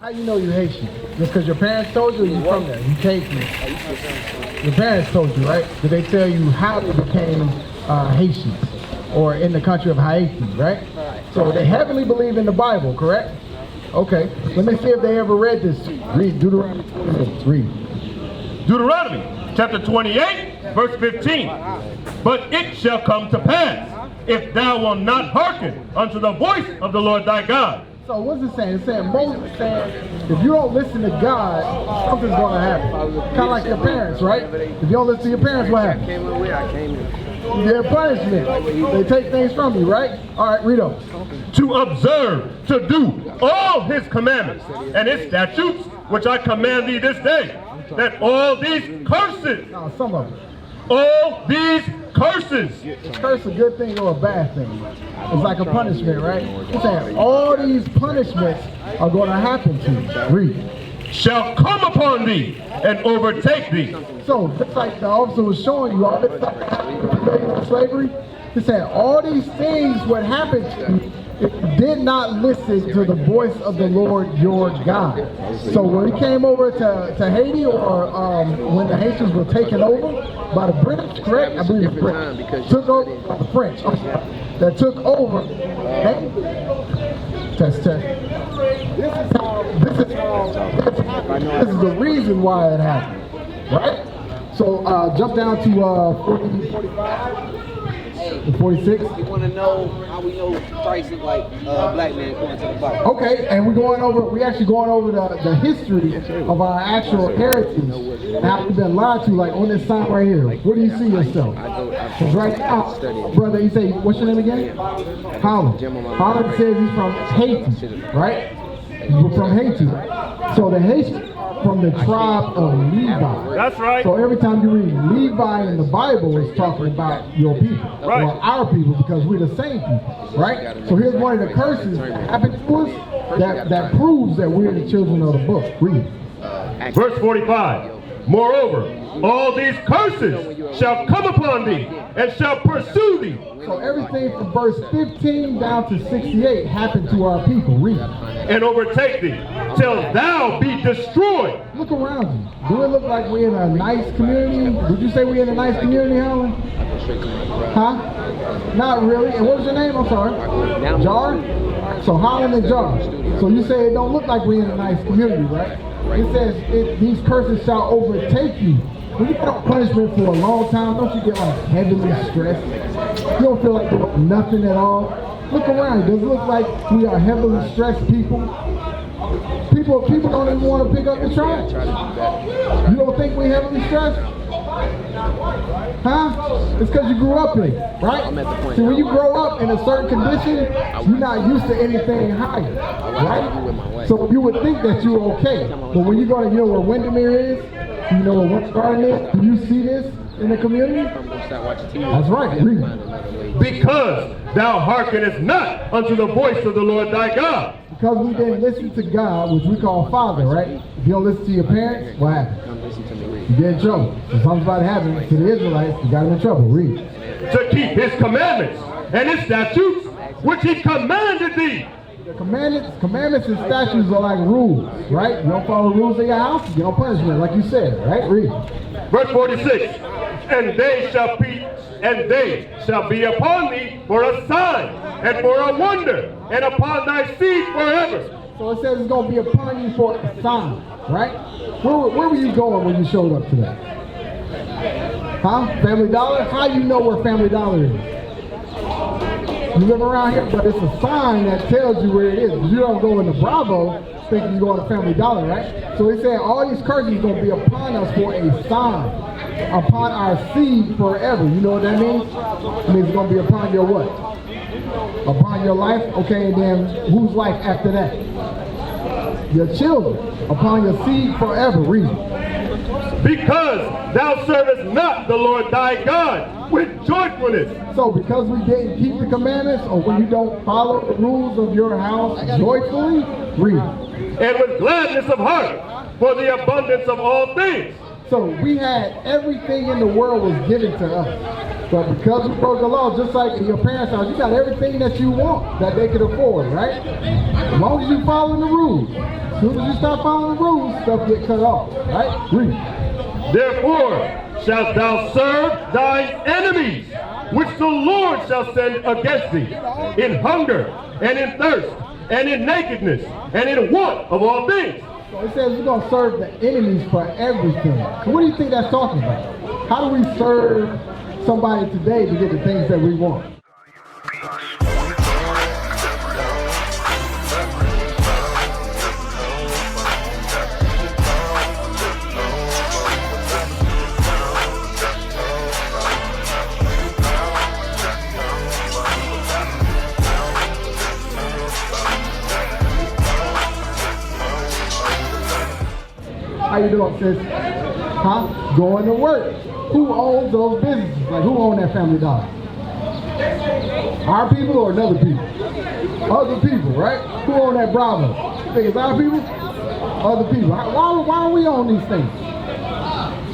How you know you Haitian? Just because your parents told you or you from there? You came from there. Your parents told you, right? Did they tell you how they became Haitians or in the country of Haiti, right? So they heavily believe in the Bible, correct? Okay. Let me see if they ever read this. Read Deuteronomy. Read. Deuteronomy chapter 28, verse 15. But it shall come to pass, if thou wilt not hearken unto the voice of the Lord thy God. So what's it saying? It's saying Moses saying, if you don't listen to God, something's going to happen. Kind of like your parents, right? If you don't listen to your parents, what happens? You get punishment. They take things from you, right? All right, read on. To observe, to do all his commandments and his statutes, which I command thee this day, that all these curses, No, some of them. all these curses, Is curse a good thing or a bad thing? It's like a punishment, right? It's saying all these punishments are going to happen to you. Read. shall come upon thee and overtake thee. So, just like the officer was showing you, all this stuff that happened in slavery, he said all these things would happen to you if you did not listen to the voice of the Lord your God. So when he came over to Haiti, or when the Haitians were taken over by the British, correct? I believe the British took over the French that took over. Test. This is the reason why it happened, right? So jump down to 45. 46. We want to know how we know Christ is like black man going to the Bible. Okay, and we're actually going over the history of our actual heritage and how we've been lied to, like on this sign right here. Where do you see yourself? Because right now, brother, you say, what's your name again? Holland. Holland says he's from Haiti, right? We're from Haiti. So the Haitian from the tribe of Levi. That's right. So every time you read Levi in the Bible, it's talking about your people, Right. or our people, because we're the same people, right? So here's one of the curses that happened to us that proves that we're the children of the book. Read. Verse 45. Moreover, all these curses shall come upon thee and shall pursue thee. So everything from verse 15 down to 68 happened to our people. Read. And overtake thee till thou be destroyed. Look around you. Do it look like we're in a nice community? Would you say we're in a nice community, Helen? Huh? Not really. And what's your name? I'm sorry. Jar? So Holland and Jar. So you say it don't look like we're in a nice community, right? It says these curses shall overtake you. When you get on punishment for a long time, don't you get like heavily stressed? You don't feel like doing nothing at all? Look around. Does it look like we are heavily stressed people? People don't even want to pick up the trash. You don't think we heavily stressed? Huh? It's because you grew up in it, right? See, when you grow up in a certain condition, you're not used to anything higher, right? So you would think that you're okay. But when you go to, you know where Windermere is? You know where West Garden is? Do you see this in the community? That's right. Read. Because thou hearkenest not unto the voice of the Lord thy God. Because we didn't listen to God, which we call Father, right? If you don't listen to your parents, what happens? You get in trouble. If something's about to happen to the Israelites, you got them in trouble. Read. To keep his commandments and his statutes, which he commanded thee. The commandments and statutes are like rules, right? You don't follow the rules of your house, you get no punishment, like you said, right? Read. Verse 46. And they shall be upon thee for a sign and for a wonder, and upon thy seed forever. So it says it's going to be upon you for a sign, right? Where were you going when you showed up today? Huh? Family Dollar? How you know where Family Dollar is? You live around here, but it's a sign that tells you where it is. You don't go into Bravo thinking you're going to Family Dollar, right? So he said all these curses are going to be upon us for a sign, upon our seed forever. You know what that means? It means it's going to be upon your what? Upon your life? Okay, and then whose life after that? Your children. Upon your seed forever. Read. Because thou servest not the Lord thy God with joyfulness. So because we didn't keep the commandments, or when you don't follow the rules of your house joyfully, read. And with gladness of heart for the abundance of all things. So we had everything in the world was given to us. But because we broke the law, just like in your parents' house, you got everything that you want that they could afford, right? As long as you follow the rules. As soon as you stop following the rules, stuff get cut off, right? Read. Therefore shalt thou serve thine enemies, which the Lord shall send against thee, in hunger, and in thirst, and in nakedness, and in want of all things. So it says we're going to serve the enemies for everything. So what do you think that's talking about? How do we serve somebody today to get the things that we want? How you doing, sis? Huh? Going to work. Who owns those businesses? Like, who owns that Family Dollar? Our people or another people? Other people, right? Who own that Bravo? You think it's our people? Other people. Why don't we own these things?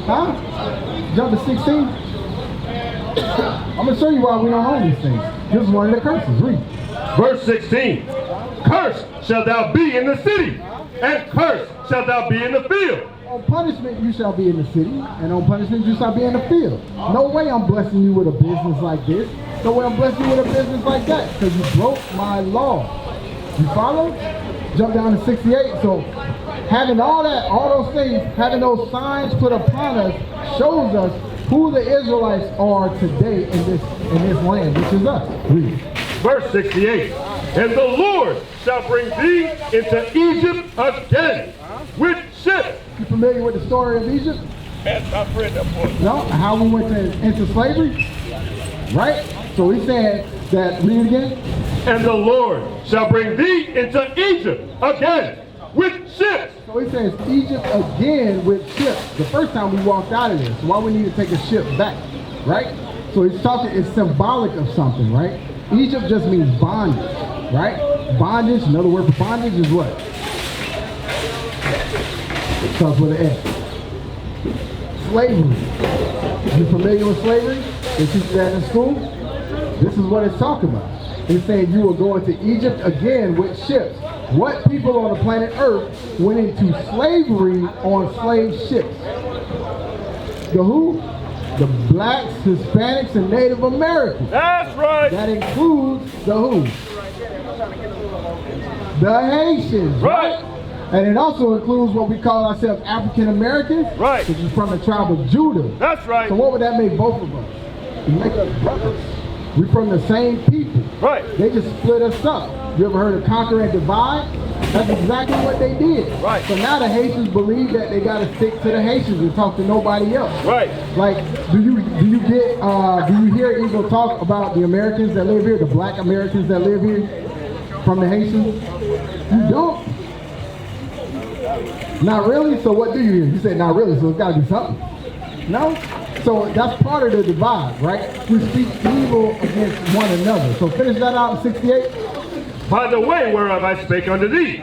Huh? Jump to 16? I'm going to show you why we don't own these things. This is one of the curses. Read. Verse 16. Cursed shalt thou be in the city, and cursed shalt thou be in the field. On punishment you shall be in the city, and on punishment you shall be in the field. No way I'm blessing you with a business like this. No way I'm blessing you with a business like that, because you broke my law. You follow? Jump down to 68. So having all those things, having those signs put upon us, shows us who the Israelites are today in this land, which is us. Read. Verse 68. And the Lord shall bring thee into Egypt again with ships. You familiar with the story of Egypt? Yes, I've read that book. No? How we went into slavery? Right? So he said that, read it again. And the Lord shall bring thee into Egypt again with ships. So he says Egypt again with ships. The first time we walked out of this, so why we need to take a ship back, right? So he's talking, it's symbolic of something, right? Egypt just means bondage, right? Bondage, another word for bondage is what? It starts with an S. Slavery. You familiar with slavery? They teach that in school? This is what it's talking about. It's saying you will go into Egypt again with ships. What people on the planet Earth went into slavery on slave ships? The who? The blacks, Hispanics, and Native Americans. That's right. That includes the who? The Haitians. Right. And it also includes what we call ourselves African Americans. Right. Which is from the tribe of Judah. That's right. So what would that make both of us? It make us brothers. We're from the same people. Right. They just split us up. You ever heard of conquer and divide? That's exactly what they did. Right. So now the Haitians believe that they got to stick to the Haitians and talk to nobody else. Right. Like, do you hear Eagle talk about the Americans that live here, the black Americans that live here from the Haitians? You don't. Not really? So what do you hear? You say not really, so it's got to be something. No? So that's part of the divide, right? We speak evil against one another. So finish that out in 68. By the way whereof I spake unto thee,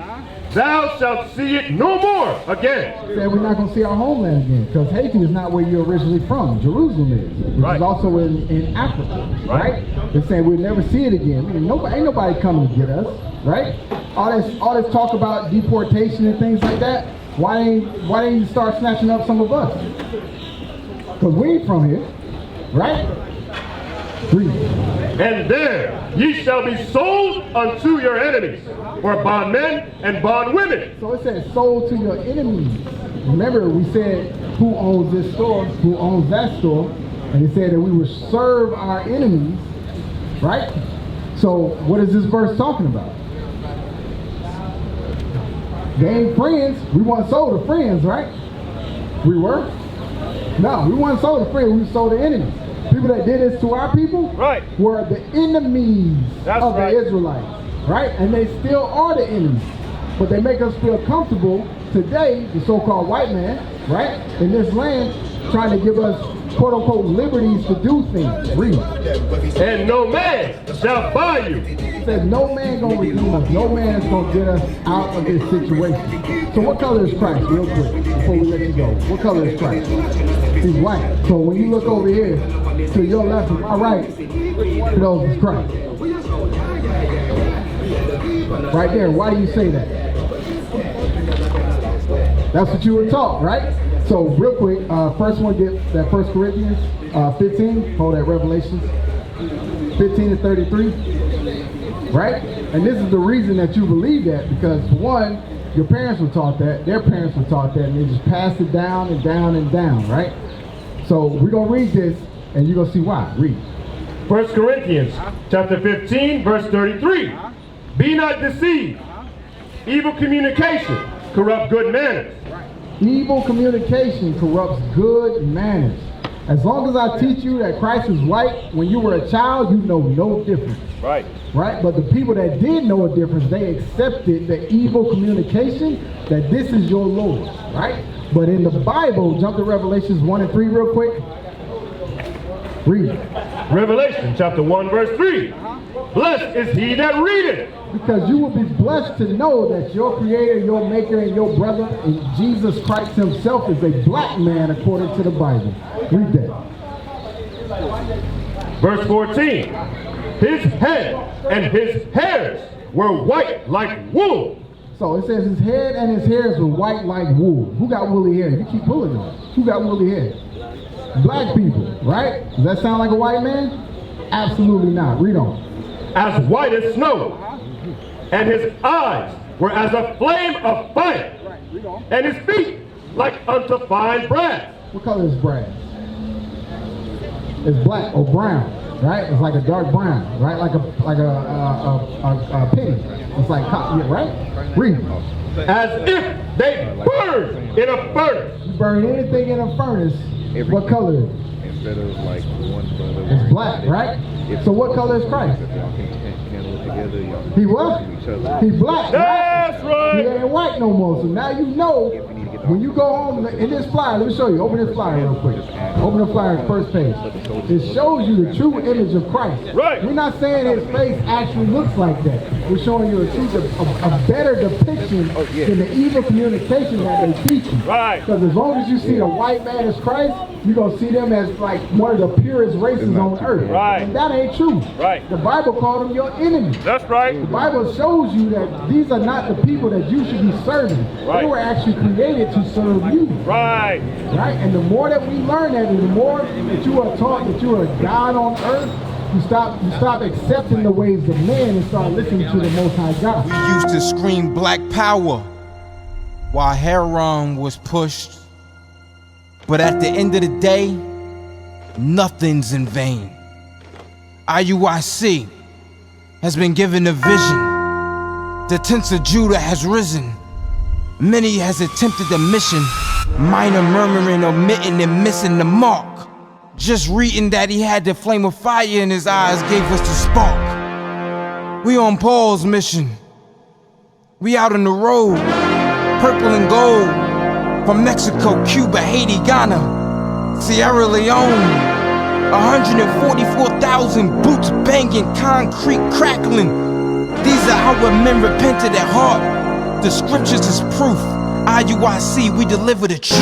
thou shalt see it no more again. Said we're not going to see our homeland again, because Haiti is not where you're originally from. Jerusalem is, which Right. is also in Africa, Right. right? They're saying we'll never see it again. I mean, ain't nobody coming to get us, right? All this talk about deportation and things like that. Why didn't you start snatching up some of us? Because we ain't from here, right? Read. And there ye shall be sold unto your enemies, for bondmen and bondwomen. So it says sold to your enemies. Remember we said who owns this store, who owns that store, and it said that we would serve our enemies, right? So what is this verse talking about? They ain't friends. We weren't sold to friends, right? We were? No, we weren't sold to friends. We were sold to enemies. People that did this to our people Right. were the enemies That's of right. the Israelites, right? And they still are the enemies. But they make us feel comfortable today, the so-called white man, right, in this land, trying to give us quote-unquote liberties to do things. Read. And no man shall buy you. It says no man gonna redeem us. No man is gonna get us out of this situation. So what color is Christ, real quick, before we let you go? What color is Christ? He's white. So when you look over here, to your left and my right, you know it's Christ. Right there, why do you say that? That's what you were taught, right? So real quick, first one, get that 1 Corinthians 15, hold that Revelation 15 to 33, right? And this is the reason that you believe that, because one, your parents were taught that, their parents were taught that, and they just passed it down and down and down, right? So we're going to read this, and you're going to see why. Read. 1 Corinthians chapter 15, verse 33. Be not deceived. Evil communication corrupt good manners. Evil communication corrupts good manners. As long as I teach you that Christ is white, when you were a child, you know no difference. Right. Right? But the people that did know a difference, they accepted the evil communication that this is your Lord. Right? But in the Bible, jump to Revelations 1 and 3 real quick. Read. Revelation chapter 1, verse 3. Blessed is he that readeth. Because you will be blessed to know that your creator, your maker, and your brother, and Jesus Christ himself is a black man according to the Bible. Read that. Verse 14. His head and his hairs were white like wool. So it says his head and his hairs were white like wool. Who got woolly hair? You keep pulling on. Who got woolly hair? Black people, right? Does that sound like a white man? Absolutely not. Read on. As white as snow. And his eyes were as a flame of fire. And his feet like unto fine brass. What color is brass? It's black or brown, right? It's like a dark brown, right? Like a penny. It's like cotton, right? Read. As if they burned in a furnace. You burn anything in a furnace, what color is it? Instead of like one brother. It's black, right? So what color is Christ? He what? He black, That's right. He ain't white no more. So now you know when you go home in this flyer, let me show you. Open this flyer real quick. Open the flyer, first page. It shows you the true image of Christ. Right. We're not saying his face actually looks like that. We're showing you a better depiction than the evil communication that they teach you. Right. Because as long as you see a white man as Christ, you're going to see them as like one of the purest races on earth. Right. And that ain't true. Right. The Bible called them your enemies. That's right. The Bible shows you that these are not the people that you should be serving. Right. They were actually created to serve you. Right. Right? And the more that we learn that, and the more that you are taught that you are God on earth, you stop accepting the ways of men and start listening to the Most High God. We used to scream black power while heroin was pushed. But at the end of the day, nothing's in vain. IUIC has been given a vision. The tents of Judah has risen. Many has attempted the mission, minor murmuring, omitting, and missing the mark. Just reading that he had the flame of fire in his eyes gave us the spark. We on Paul's mission. We out on the road, purple and gold, from Mexico, Cuba, Haiti, Ghana, Sierra Leone. 144,000 boots banging, concrete crackling. These are our men repented at heart. The scriptures is proof. IUIC, we deliver the truth.